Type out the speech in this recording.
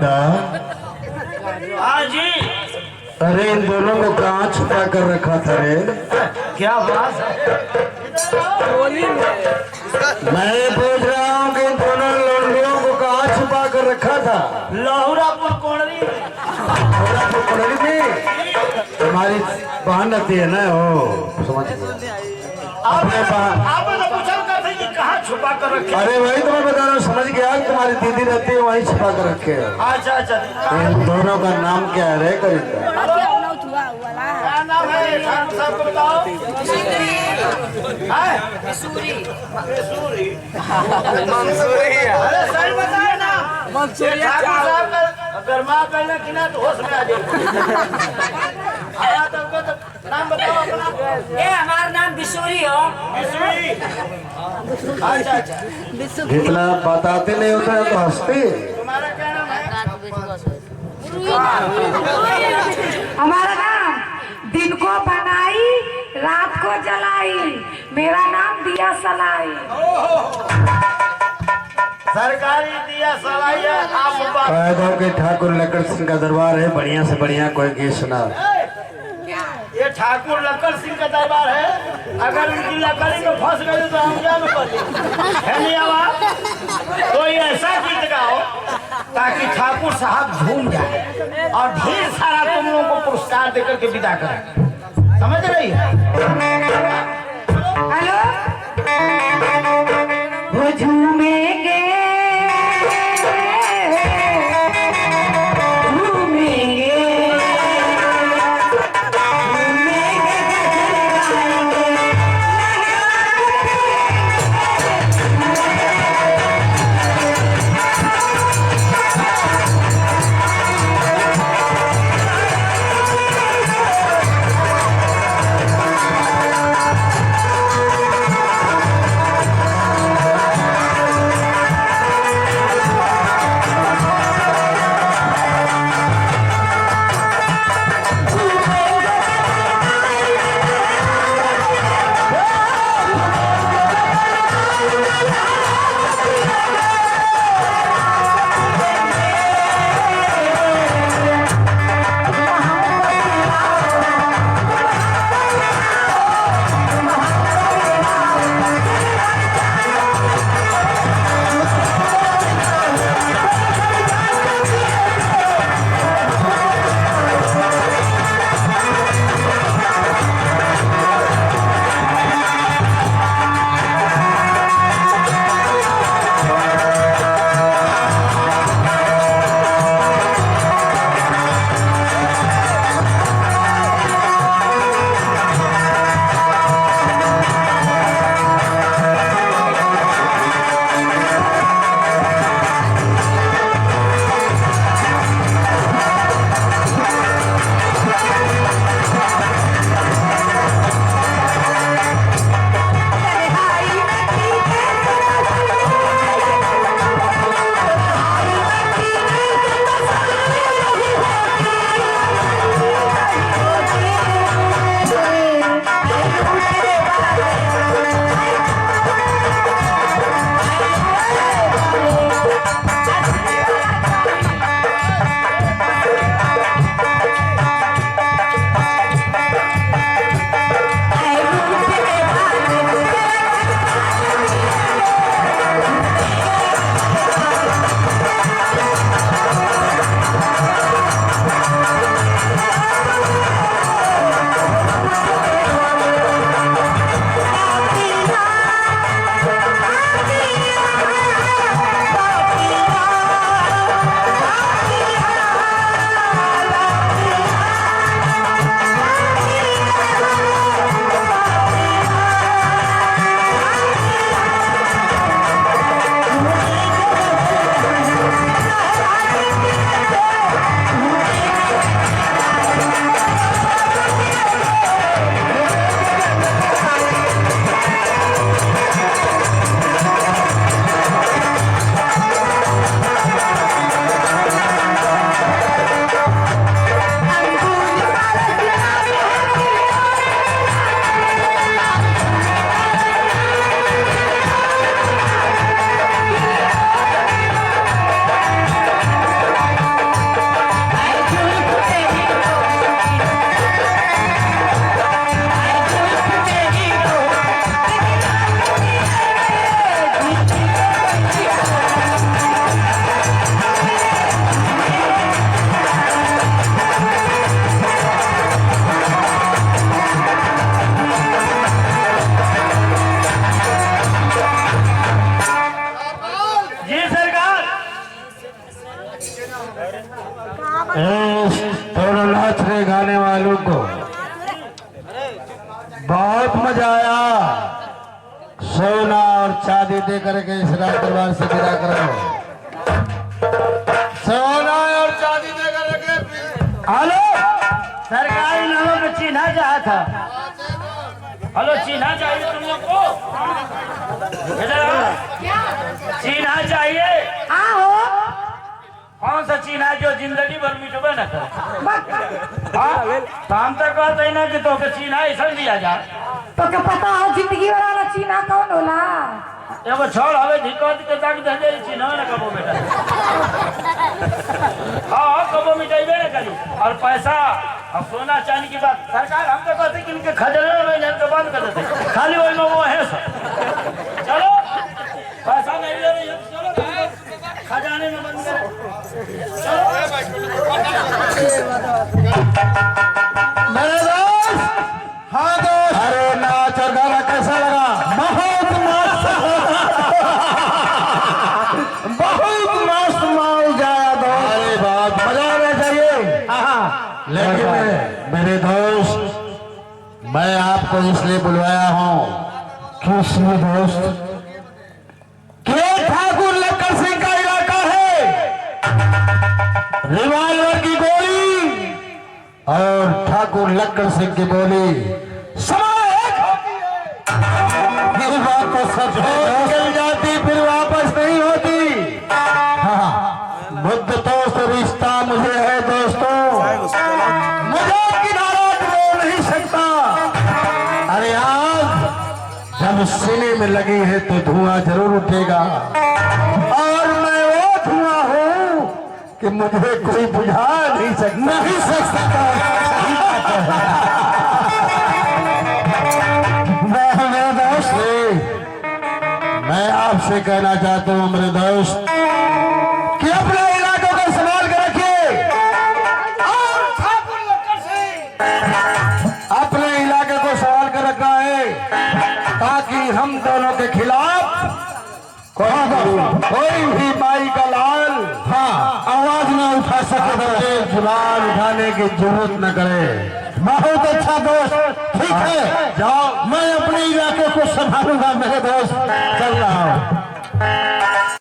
हाँ जी। अरे इन दोनों को कहाँ छुपा कर रखा था रे? क्या बात है? मैं पूछ रहा हूँ कि इन दोनों लड़कियों को कहाँ छुपा कर रखा था? लहुरापुर कोणरी। लहुरापुर कोणरी में तुम्हारी बहन रहती है ना, वो समझ गया। अपने बहन आपने तो पूछा था कि कहाँ छुपा कर रखे? अरे वही तो मैं बता रहा हूँ, समझ गया कि तुम्हारी दीदी रहती है वहीं छुपा कर रखे है। अच्छा अच्छा। इन दोनों का नाम क्या है रे करीता? क्या नाम है ठाकुर साहब को बताओ? मंसूरी। अरे सही बताए ना। मंसूरी ठाकुर साहब का गरमा करना कि ना तो होश में आ जाए। तो नाम बताओ अपना। ये हमारा नाम बिशूरी हो। बिशुई। अच्छा अच्छा। जितना बताते नहीं होता है तो हंसते। तुम्हारा क्या नाम है? हमारा नाम दिन को बनाई रात को जलाई, मेरा नाम दिया सलाई। सरकारी दिया सलाई है। आप बात पैदों के ठाकुर लक्कड़ सिंह का दरबार है, बढ़िया से बढ़िया कोई गीत सुना। ये ठाकुर लक्कड़ सिंह का दरबार है। अगर उनकी लकड़ी में फंस गई तो हम क्या में पड़े है नहीं आवाज। कोई ऐसा गीत गाओ ताकि ठाकुर साहब झूम जाए और ढेर सारा तुम लोगों को पुरस्कार देकर के विदा करें। समझ रही है? हेलो, वो झूमेंगे थोड़ा नाचने गाने वालों को बहुत मजा आया। सोना और चांदी दे करके इस राज दरबार से विदा करो। सोना और चांदी दे करके। हेलो, सरकारी नामों पे चिन्हा चाहा था। हेलो, चिन्हा चाहिए तुम लोग को? इधर आओ। चिन्हा चाहिए? हाँ हो। कौन सा चिन्हा जो जिंदगी भर मिटबे न करे? हाँ, तो हम तो कहते हैं ना कि तो के चिन्हा ऐसा दिया जाए। तो क्या पता हो जिंदगी वाला चिन्हा कौन होला? एगो छोड़ हवे धिक्कत के ताक दे दे चिन्हा न कबो बेटा। हाँ, कबो मिटाइबे न करी। और पैसा अब सोना चांदी की बात सरकार हम तो कहते कि इनके खजाने में इनके बंद कर देते, खाली वही में वो है सब। चलो, पैसा नहीं ले रही है, चलो खजाने में बंद करो। मेरे दोस्त, हाँ दोस्त, अरे नाच और गाना कैसा लगा? बहुत मस्त, बहुत मस्त माल जाया दोस्त। अरे बहुत मजा आना चाहिए। लेकिन मेरे दोस्त, मैं आपको इसलिए बुलवाया हूँ। किस लिए दोस्त? कि ठाकुर लक्कड़ सिंह का इलाका है। रिवाल्वर की गोली और ठाकुर लक्कड़ सिंह की बोली समान एक होती है। ये बात तो सच है। चल जाती फिर वापस नहीं होती। हाँ, बुद्ध दोस्त रिश्ता मुझे है दोस्तों, मुझे किनारा बोल नहीं सकता। अरे आज जब सीने में लगी है तो धुआं जरूर उठेगा। और मैं वो धुआं हूँ कि मुझे कोई बुझा नहीं सकता। मेरे दोस्त, मैं आपसे कहना चाहता हूँ मेरे दोस्त कि अपने इलाकों का संभाल कर रखिए और ठाकुर लक्कड़ सिंह अपने इलाके को संभाल कर रखना है ताकि हम दोनों के खिलाफ कोई भी माई का लाल आवाज न उठा सके, जुबान उठाने की जरूरत न करे। बहुत अच्छा दोस्त, ठीक है, जाओ, मैं अपने इलाके को संभालूंगा मेरे दोस्त, चल रहा हूँ।